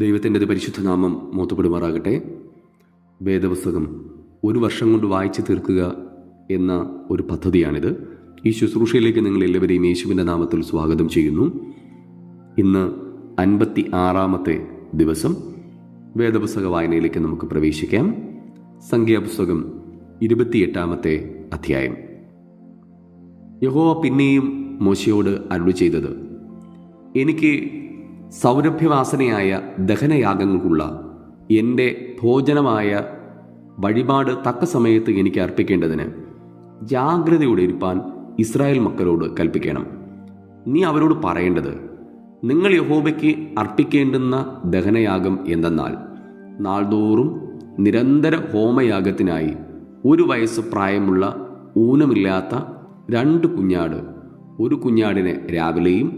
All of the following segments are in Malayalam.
ദൈവത്തിൻ്റെ പരിശുദ്ധ നാമം മോത്തപ്പെടുമാറാകട്ടെ. വേദപുസ്തകം ഒരു വർഷം കൊണ്ട് വായിച്ചു തീർക്കുക എന്ന ഒരു പദ്ധതിയാണിത്. ഈ ശുശ്രൂഷയിലേക്ക് നിങ്ങൾ എല്ലാവരെയും യേശുവിൻ്റെ നാമത്തിൽ സ്വാഗതം ചെയ്യുന്നു. ഇന്ന് 56-ാമത്തെ ദിവസം വേദപുസ്തക വായനയിലേക്ക് നമുക്ക് പ്രവേശിക്കാം. സംഖ്യാപുസ്തകം 28-ാമത്തെ അധ്യായം. യഹോവ പിന്നെയും മോശയോട് അരുളി ചെയ്തത്, എനിക്ക് സൗരഭ്യവാസനയായ ദഹനയാഗങ്ങൾക്കുള്ള എൻ്റെ ഭോജനമായ വഴിപാട് തക്ക സമയത്ത് എനിക്ക് അർപ്പിക്കേണ്ടതിന് ജാഗ്രതയോടെ ഇരിപ്പാൻ ഇസ്രായേൽ മക്കളോട് കൽപ്പിക്കണം. നീ അവരോട് പറയേണ്ടത്, നിങ്ങൾ യഹോവയ്ക്ക് അർപ്പിക്കേണ്ടുന്ന ദഹനയാഗം എന്തെന്നാൽ, നാൾതോറും നിരന്തര ഹോമയാഗത്തിനായി 1 വയസ്സ് പ്രായമുള്ള ഊനമില്ലാത്ത 2 കുഞ്ഞാട്, ഒരു കുഞ്ഞാടിനെ രാവിലെയും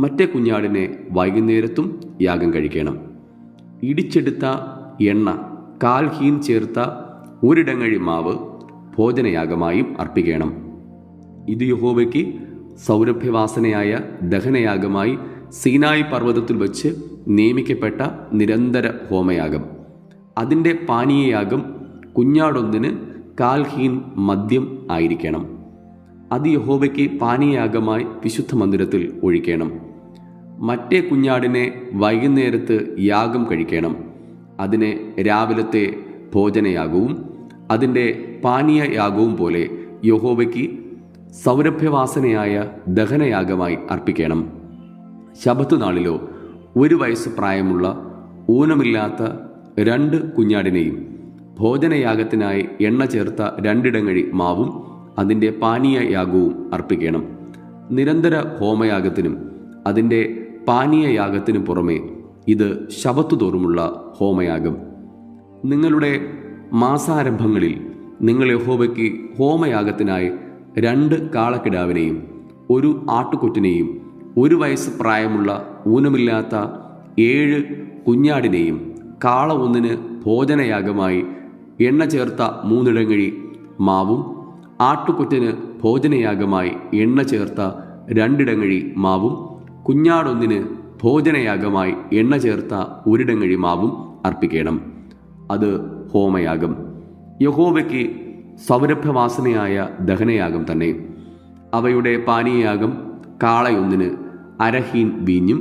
മറ്റേ കുഞ്ഞാടിനെ വൈകുന്നേരത്തും യാഗം കഴിക്കണം. ഇടിച്ചെടുത്ത എണ്ണ 1/4 ഹീൻ ചേർത്ത 1 ഇടങ്ങഴി മാവ് ഭോജനയാഗമായും അർപ്പിക്കണം. ഇത് യഹോവയ്ക്ക് സൗരഭ്യവാസനയായ ദഹനയാഗമായി സീനായി പർവ്വതത്തിൽ വച്ച് നിയമിക്കപ്പെട്ട നിരന്തര ഹോമയാഗം. അതിൻ്റെ പാനീയയാഗം കുഞ്ഞാടൊന്നിന് 1/4 ഹീൻ മദ്യം ആയിരിക്കണം. അത് യഹോവയ്ക്ക് പാനീയയാഗമായി വിശുദ്ധ മന്ദിരത്തിൽ ഒഴിക്കണം. മറ്റേ കുഞ്ഞാടിനെ വൈകുന്നേരത്ത് യാഗം കഴിക്കണം. അതിനെ രാവിലത്തെ ഭോജനയാഗവും അതിൻ്റെ പാനീയയാഗവും പോലെ യഹോവയ്ക്ക് സൗരഭ്യവാസനയായ ദഹനയാഗമായി അർപ്പിക്കണം. ശബത്ത് നാളിലോ 1 വയസ്സ് പ്രായമുള്ള ഊനമില്ലാത്ത 2 കുഞ്ഞാടിനെയും ഭോജനയാഗത്തിനായി എണ്ണ ചേർത്ത 2 ഇടങ്ങഴി മാവും അതിൻ്റെ പാനീയയാഗവും അർപ്പിക്കണം. നിരന്തര ഹോമയാഗത്തിനും അതിൻ്റെ പാനീയയാഗത്തിനും പുറമെ ഇത് ശബത്ത് തോറുമുള്ള ഹോമയാഗം. നിങ്ങളുടെ മാസാരംഭങ്ങളിൽ നിങ്ങൾ യഹോവയ്ക്ക് ഹോമയാഗത്തിനായി 2 കാളക്കിടാവിനെയും 1 ആട്ടുകൊറ്റനെയും 1 വയസ്സ് പ്രായമുള്ള ഊനമില്ലാത്ത 7 കുഞ്ഞാടിനെയും കാള ഒന്നിന് ഭോജനയാഗമായി എണ്ണ ചേർത്ത 3 ഇടങ്ങഴി മാവും ആട്ടുകൊറ്റന് ഭോജനയാഗമായി എണ്ണ ചേർത്ത 2 ഇടങ്ങഴി മാവും കുഞ്ഞാടൊന്നിന് ഭോജനയാഗമായി എണ്ണ ചേർത്ത 1 ഇടങ്ങഴി മാവും അർപ്പിക്കണം. അത് ഹോമയാഗം, യഹോവയ്ക്ക് സൗരഭ്യവാസനയായ ദഹനയാഗം തന്നെ. അവയുടെ പാനീയയാഗം കാളയൊന്നിന് 1/2 ഹീൻ വീഞ്ഞും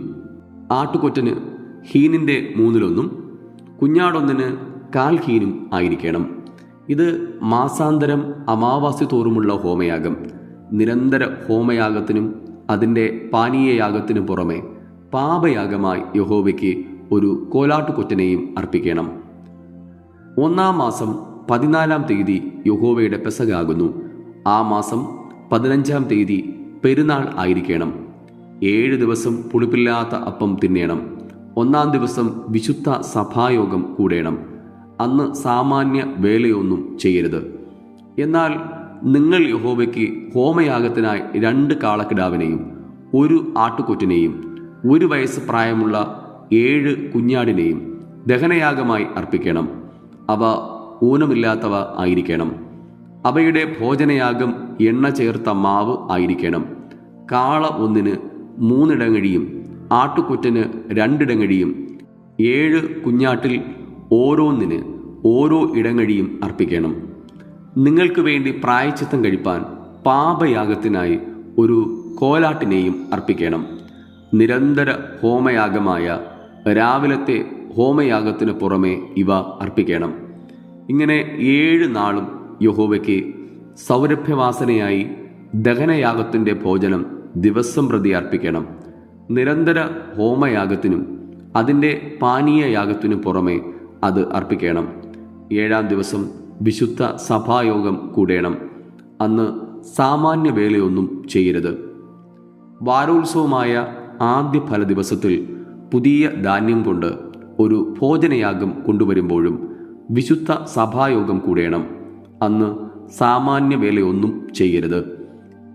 ആട്ടുകൊറ്റന് ഹീനിൻ്റെ 1/3 കുഞ്ഞാടൊന്നിന് 1/4 ഹീനും ആയിരിക്കണം. ഇത് മാസാന്തരം അമാവാസ്യ തോറുമുള്ള ഹോമയാഗം. നിരന്തര ഹോമയാഗത്തിനും അതിൻ്റെ പാനീയയാഗത്തിനും പുറമെ പാപയാഗമായി യഹോവയ്ക്ക് ഒരു കോലാട്ടുകൊറ്റനെയും അർപ്പിക്കണം. 1-ാം മാസം 14-ാം തീയതി യഹോവയുടെ പെസഹാകുന്നു. ആ മാസം 15-ാം തീയതി പെരുന്നാൾ ആയിരിക്കണം. 7 ദിവസം പുളിപ്പില്ലാത്ത അപ്പം തിന്നേണം. 1-ാം ദിവസം വിശുദ്ധ സഭായോഗം കൂടേണം. അന്ന് സാമാന്യ വേലയൊന്നും ചെയ്യരുത്. എന്നാൽ നിങ്ങൾ യഹോവയ്ക്ക് ഹോമയാഗത്തിനായി 2 കാളക്കിടാവിനെയും 1 ആട്ടുകൊറ്റനെയും 1 വയസ്സ് പ്രായമുള്ള 7 കുഞ്ഞാടിനെയും ദഹനയാഗമായി അർപ്പിക്കണം. അവ ഊനമില്ലാത്തവ ആയിരിക്കണം. അവയുടെ ഭോജനയാഗം എണ്ണ ചേർത്ത മാവ് ആയിരിക്കണം. കാള ഒന്നിന് 3 ഇടങ്ങഴിയും ആട്ടുകൊറ്റന് 2 ഇടങ്ങഴിയും 7 കുഞ്ഞാട്ടിൽ ഓരോന്നിന് ഓരോ ഇടങ്ങഴിയും അർപ്പിക്കണം. നിങ്ങൾക്ക് വേണ്ടി പ്രായശ്ചിത്തം കഴിപ്പാൻ പാപയാഗത്തിനായി 1 കോലാട്ടിനെയും അർപ്പിക്കണം. നിരന്തര ഹോമയാഗമായ രാവിലത്തെ ഹോമയാഗത്തിന് പുറമെ ഇവ അർപ്പിക്കണം. ഇങ്ങനെ 7 നാളും യഹോവയ്ക്ക് സൗരഭ്യവാസനയായി ദഹനയാഗത്തിൻ്റെ ഭോജനം ദിവസം പ്രതി അർപ്പിക്കണം. നിരന്തര ഹോമയാഗത്തിനും അതിൻ്റെ പാനീയയാഗത്തിനും പുറമെ അത് അർപ്പിക്കണം. 7-ാം ദിവസം വിശുദ്ധ സഭായോഗം കൂടേണം. അന്ന് സാമാന്യ വേലയൊന്നും ചെയ്യരുത്. വാരോത്സവമായ ആദ്യ ഫല ദിവസത്തിൽ പുതിയ ധാന്യം കൊണ്ട് ഒരു ഭോജനയാഗം കൊണ്ടുവരുമ്പോഴും വിശുദ്ധ സഭായോഗം കൂടേണം. അന്ന് സാമാന്യ വേലയൊന്നും ചെയ്യരുത്.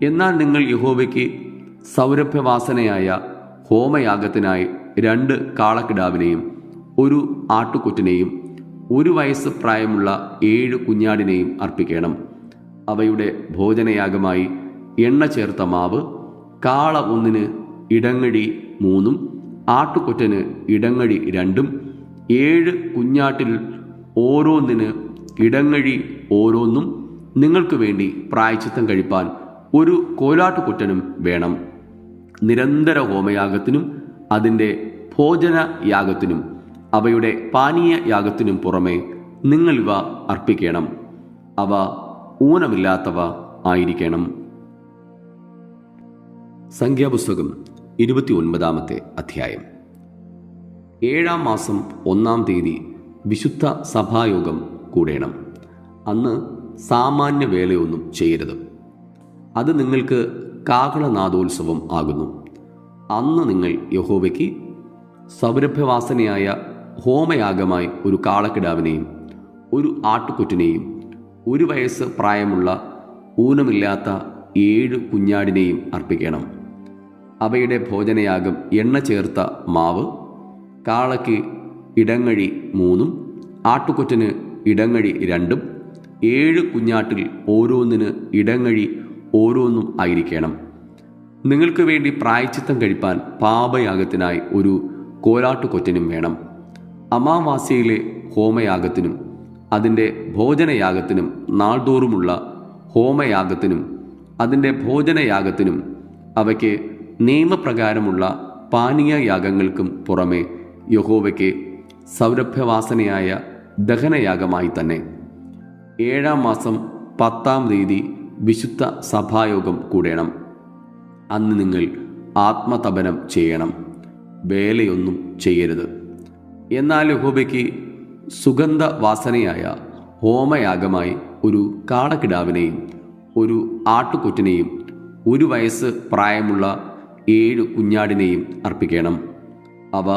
എന്നാൽ നിങ്ങൾ യഹോവയ്ക്ക് സൗരഭ്യവാസനയായ ഹോമയാഗത്തിനായി 2 കാളക്കിടാവിനെയും 1 ആട്ടുകൊറ്റനെയും 1 വയസ്സ് പ്രായമുള്ള 7 കുഞ്ഞാടിനെയും അർപ്പിക്കണം. അവയുടെ ഭോജനയാഗമായി എണ്ണ ചേർത്ത മാവ് കാള ഒന്നിന് ഇടങ്ങഴി 3 ആട്ടുകൊറ്റന് ഇടങ്ങഴി 2 7 കുഞ്ഞാട്ടിൽ ഓരോന്നിന് ഇടങ്ങഴി ഓരോന്നും നിങ്ങൾക്ക് വേണ്ടി പ്രായശ്ചിത്തം കഴിപ്പാൻ ഒരു കോലാട്ടുകുറ്റനും വേണം. നിരന്തര ഹോമയാഗത്തിനും അതിൻ്റെ ഭോജനയാഗത്തിനും അവയുടെ പാനീയ യാഗത്തിനും പുറമെ നിങ്ങൾ ഇവ അർപ്പിക്കണം. അവ ഊനമില്ലാത്തവ ആയിരിക്കണം. സംഖ്യാപുസ്തകം 29 അധ്യായം. 7-ാം മാസം 1-ാം തീയതി വിശുദ്ധ സഭായോഗം കൂടേണം. അന്ന് സാമാന്യ വേലയൊന്നും ചെയ്യരുത്. അത് നിങ്ങൾക്ക് കാഹളനാദോത്സവം ആകുന്നു. അന്ന് നിങ്ങൾ യഹോവയ്ക്ക് സൗരഭ്യവാസനയായ ഹോമയാഗമായി ഒരു കാളക്കിടാവിനെയും ഒരു ആട്ടുകൊറ്റനെയും 1 വയസ്സ് പ്രായമുള്ള ഊനമില്ലാത്ത 7 കുഞ്ഞാടിനെയും അർപ്പിക്കണം. അവയുടെ ഭോജനയാഗം എണ്ണ ചേർത്ത മാവ്, കാളയ്ക്ക് ഇടങ്ങഴി 3, ആട്ടുകൊറ്റന് ഇടങ്ങഴി 2, 7 കുഞ്ഞാട്ടിൽ ഓരോന്നിന് ഇടങ്ങഴി ഓരോന്നും ആയിരിക്കണം. നിങ്ങൾക്ക് വേണ്ടി പ്രായശ്ചിത്തം കഴിപ്പാൻ പാപയാഗത്തിനായി ഒരു കോലാട്ടുകൊറ്റനും വേണം. അമാവാസ്യയിലെ ഹോമയാഗത്തിനും അതിൻ്റെ ഭോജനയാഗത്തിനും നാൾതോറുമുള്ള ഹോമയാഗത്തിനും അതിൻ്റെ ഭോജനയാഗത്തിനും അവയ്ക്ക് നിയമപ്രകാരമുള്ള പാനീയ യാഗങ്ങൾക്കും പുറമെ യഹോവയ്ക്ക് സൗരഭ്യവാസനയായ ദഹനയാഗമായി തന്നെ 7-ാം മാസം 10-ാം തീയതി വിശുദ്ധ സഭായോഗം കൂടേണം. അന്ന് നിങ്ങൾ ആത്മതപനം ചെയ്യണം, വേലയൊന്നും ചെയ്യരുത്. എന്നാൽ യഹോവയ്ക്ക് സുഗന്ധവാസനയായ ഹോമയാഗമായി ഒരു കാളക്കിടാവിനെയും ഒരു ആട്ടുകൊറ്റനെയും 1 വയസ്സ് പ്രായമുള്ള 7 കുഞ്ഞാടിനെയും അർപ്പിക്കണം. അവ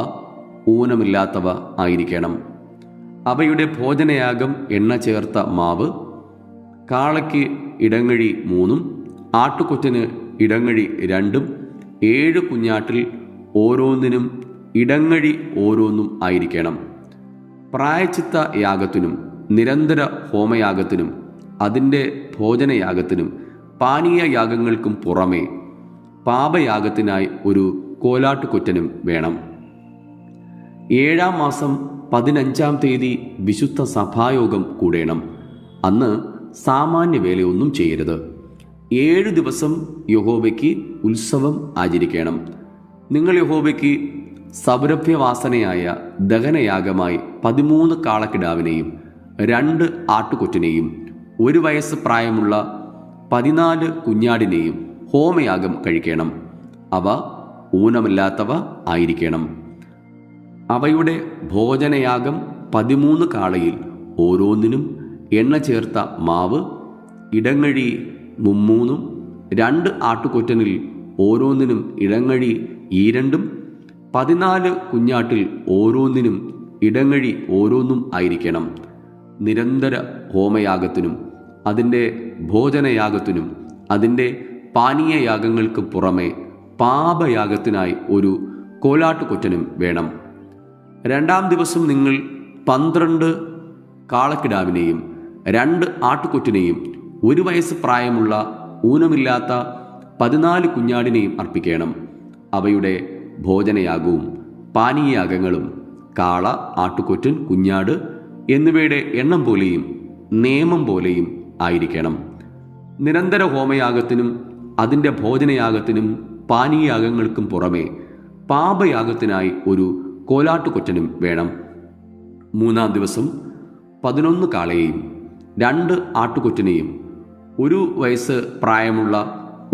ഊനമില്ലാത്തവ ആയിരിക്കണം. അവയുടെ ഭോജനയാഗം എണ്ണ ചേർത്ത മാവ്, കാളയ്ക്ക് ഇടങ്ങഴി 3, ആട്ടുകൊറ്റന് ഇടങ്ങഴി 2, 7 കുഞ്ഞാട്ടിൽ ഓരോന്നിനും ഇടങ്ങഴി ഓരോന്നും ആയിരിക്കണം. പ്രായശ്ചിത്ത യാഗത്തിനും നിരന്തര ഹോമയാഗത്തിനും അതിൻ്റെ ഭോജനയാഗത്തിനും പാനീയ യാഗങ്ങൾക്കും പുറമെ പാപയാഗത്തിനായി ഒരു കോലാട്ടുകൊറ്റനും വേണം. 7-ാം മാസം 15-ാം തീയതി വിശുദ്ധ സഭായോഗം കൂടേണം. അന്ന് സാമാന്യ വേലയൊന്നും ചെയ്യരുത്. 7 ദിവസം യഹോവയ്ക്ക് ഉത്സവം ആചരിക്കണം. നിങ്ങൾ യഹോവയ്ക്ക് സൗരഭ്യവാസനയായ ദഹനയാഗമായി 13 കാളക്കിടാവിനെയും 2 ആട്ടുകൊറ്റനെയും 1 വയസ്സ് പ്രായമുള്ള 14 കുഞ്ഞാടിനെയും ഹോമയാഗം കഴിക്കണം. അവ ഊനമില്ലാത്തവ ആയിരിക്കണം. അവയുടെ ഭോജനയാഗം 13 കാളയിൽ ഓരോന്നിനും എണ്ണ ചേർത്ത മാവ്, ഇടങ്ങഴി 3, 2 ആട്ടുകൊറ്റനിൽ ഓരോന്നിനും ഇടങ്ങഴി 2, 14 കുഞ്ഞാട്ടിൽ ഓരോന്നിനും ഇടങ്ങഴി ഓരോന്നും ആയിരിക്കണം. നിരന്തര ഹോമയാഗത്തിനും അതിൻ്റെ ഭോജനയാഗത്തിനും അതിൻ്റെ പാനീയ യാഗങ്ങൾക്ക് പുറമെ പാപയാഗത്തിനായി ഒരു കോലാട്ടുകൊറ്റനും വേണം. 2-ാം ദിവസം നിങ്ങൾ 12 കാളക്കിടാവിനെയും 2 ആട്ടുകൊറ്റനെയും 1 വയസ്സ് പ്രായമുള്ള ഊനമില്ലാത്ത 14 കുഞ്ഞാടിനെയും അർപ്പിക്കണം. അവയുടെ ഭോജനയാഗവും പാനീയയാഗങ്ങളും കാള, ആട്ടുകൊറ്റൻ, കുഞ്ഞാട് എന്നിവയുടെ എണ്ണം പോലെയും നിയമം പോലെയും ആയിരിക്കണം. നിരന്തര ഹോമയാഗത്തിനും അതിൻ്റെ ഭോജനയാഗത്തിനും പാനീയയാഗങ്ങൾക്കും പുറമെ പാപയാഗത്തിനായി ഒരു കോലാട്ടുകൊറ്റനും വേണം. 3-ാം ദിവസം 11 കാളയെയും 2 ആട്ടുകൊറ്റനെയും 1 വയസ്സ് പ്രായമുള്ള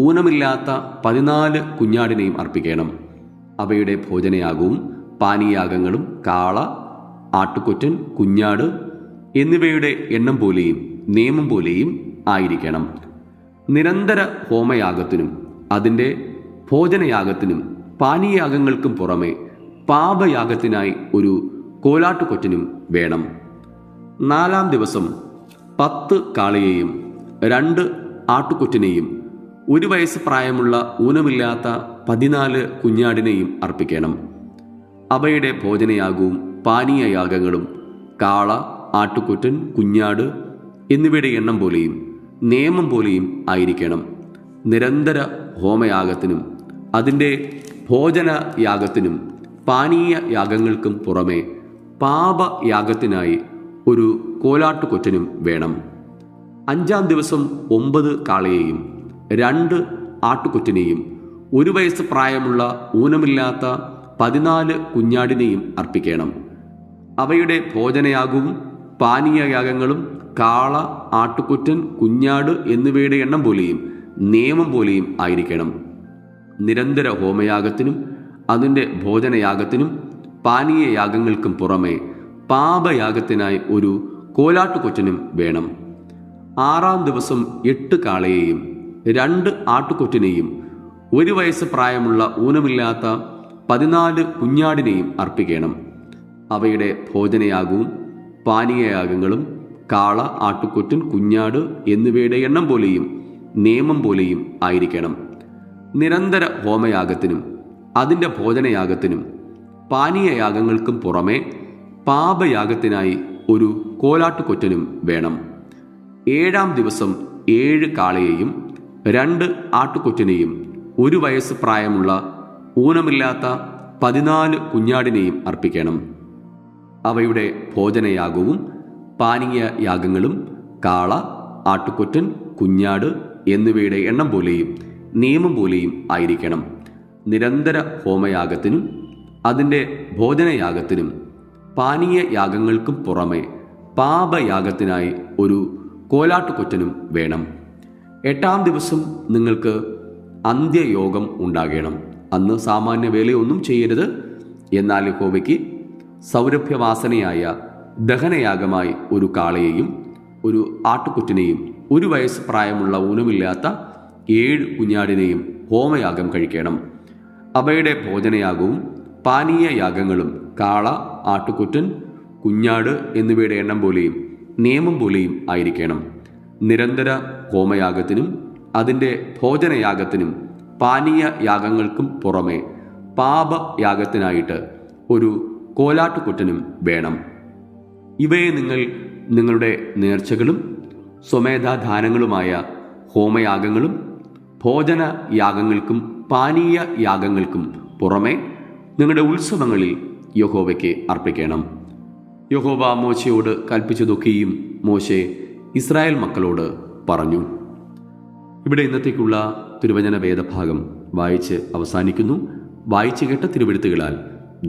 ഊനമില്ലാത്ത 14 കുഞ്ഞാടിനെയും അർപ്പിക്കണം. അവയുടെ ഭോജനയാഗവും പാനീയയാഗങ്ങളും കാള, ആട്ടുകൊറ്റൻ, കുഞ്ഞാട് എന്നിവയുടെ എണ്ണം പോലെയും നിയമം പോലെയും ആയിരിക്കണം. നിരന്തര ഹോമയാഗത്തിനും അതിൻ്റെ ഭോജനയാഗത്തിനും പാനീയയാഗങ്ങൾക്കും പുറമെ പാപയാഗത്തിനായി ഒരു കോലാട്ടുകൊറ്റനും വേണം. 4-ാം ദിവസം 10 കാളയെയും 2 ആട്ടുകൊറ്റനെയും 1 വയസ്സ് പ്രായമുള്ള ഊനമില്ലാത്ത 14 കുഞ്ഞാടിനെയും അർപ്പിക്കണം. അവയുടെ ഭോജനയാഗവും പാനീയയാഗങ്ങളും കാള, ആട്ടുകൊറ്റൻ, കുഞ്ഞാട് എന്നിവയുടെ എണ്ണം പോലെയും നിയമം പോലെയും ആയിരിക്കണം. നിരന്തര ഹോമയാഗത്തിനും അതിൻ്റെ ഭോജനയാഗത്തിനും പാനീയ യാഗങ്ങൾക്കും പുറമെ പാപയാഗത്തിനായി ഒരു കോലാട്ടുകൊറ്റനും വേണം. 5-ാം ദിവസം 9 കാളയെയും 2 ആട്ടുകൊറ്റനെയും 1 വയസ്സ് പ്രായമുള്ള ഊനമില്ലാത്ത 14 കുഞ്ഞാടിനെയും അർപ്പിക്കണം. അവയുടെ ഭോജനയാഗവും പാനീയയാഗങ്ങളും കാള, ആട്ടുകൊറ്റൻ, കുഞ്ഞാട് എന്നിവയുടെ എണ്ണം പോലെയും നിയമം പോലെയും ആയിരിക്കണം. നിരന്തര ഹോമയാഗത്തിനും അതിൻ്റെ ഭോജനയാഗത്തിനും പാനീയയാഗങ്ങൾക്കും പുറമെ പാപയാഗത്തിനായി ഒരു കോലാട്ടുകൊറ്റനും വേണം. 6-ാം ദിവസം 8 കാളയെയും 2 ആട്ടുകൊറ്റനെയും 1 വയസ്സ് പ്രായമുള്ള ഊനമില്ലാത്ത 14 കുഞ്ഞാടിനെയും അർപ്പിക്കണം. അവയുടെ ഭോജനയാഗവും പാനീയയാഗങ്ങളും കാള, ആട്ടുകൊറ്റൻ, കുഞ്ഞാട് എന്നിവയുടെ എണ്ണം പോലെയും നിയമം പോലെയും ആയിരിക്കണം. നിരന്തര ഹോമയാഗത്തിനും അതിൻ്റെ ഭോജനയാഗത്തിനും പാനീയയാഗങ്ങൾക്കും പുറമെ പാപയാഗത്തിനായി ഒരു കോലാട്ടുകൊറ്റനും വേണം. 7-ാം ദിവസം 7 കാളയെയും 2 ആട്ടുകൊറ്റനെയും 1 വയസ്സ് പ്രായമുള്ള ഊനമില്ലാത്ത 14 കുഞ്ഞാടിനെയും അർപ്പിക്കണം. അവയുടെ ഭോജനയാഗവും പാനീയയാഗങ്ങളും കാള, ആട്ടുകൊറ്റൻ, കുഞ്ഞാട് എന്നിവയുടെ എണ്ണം പോലെയും നിയമം പോലെയും ആയിരിക്കണം. നിരന്തര ഹോമയാഗത്തിനും അതിൻ്റെ ഭോജനയാഗത്തിനും പാനീയയാഗങ്ങൾക്കും പുറമെ പാപയാഗത്തിനായി ഒരു കോലാട്ടുകൊറ്റനും വേണം. 8-ാം ദിവസം നിങ്ങൾക്ക് അന്ത്യയോഗം ഉണ്ടാകണം. അന്ന് സാമാന്യ വേലയൊന്നും ചെയ്യരുത്. എന്നാൽ യഹോവയ്ക്ക് സൗരഭ്യവാസനയായ ദഹനയാഗമായി ഒരു കാളയെയും 1 ആട്ടുകൊറ്റനെയും 1 വയസ്സ് പ്രായമുള്ള ഊനമില്ലാത്ത 7 കുഞ്ഞാടിനെയും ഹോമയാഗം കഴിക്കണം. അവയുടെ ഭോജനയാഗവും പാനീയയാഗങ്ങളും കാള, ആട്ടുകൊറ്റൻ, കുഞ്ഞാട് എന്നിവയുടെ എണ്ണം പോലെയും നിയമം പോലെയും ആയിരിക്കണം. നിരന്തര ഹോമയാഗത്തിനും അതിൻ്റെ ഭോജനയാഗത്തിനും പാനീയയാഗങ്ങൾക്കും പുറമെ പാപയാഗത്തിനായിട്ട് ഒരു കോലാട്ടുകൊറ്റനും വേണം. ഇവയെ നിങ്ങൾ നിങ്ങളുടെ നേർച്ചകളും സ്വമേധാദാനങ്ങളുമായ ഹോമയാഗങ്ങളും ഭോജനയാഗങ്ങൾക്കും പാനീയയാഗങ്ങൾക്കും പുറമെ നിങ്ങളുടെ ഉത്സവങ്ങളിൽ യഹോവയ്ക്ക് അർപ്പിക്കണം. യഹോവ മോശയോട് കൽപ്പിച്ചതൊക്കെയും മോശെ ഇസ്രായേൽ മക്കളോട് പറഞ്ഞു. ഇവിടെ ഇന്നത്തേക്കുള്ള തിരുവചന വേദഭാഗം വായിച്ച് അവസാനിക്കുന്നു. വായിച്ചു കേട്ട തിരുവെഴുത്തുകളാൽ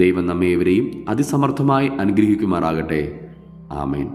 ദൈവം നമ്മേവരെയും അതിസമർത്ഥമായി അനുഗ്രഹിക്കുമാറാകട്ടെ. ആമേൻ.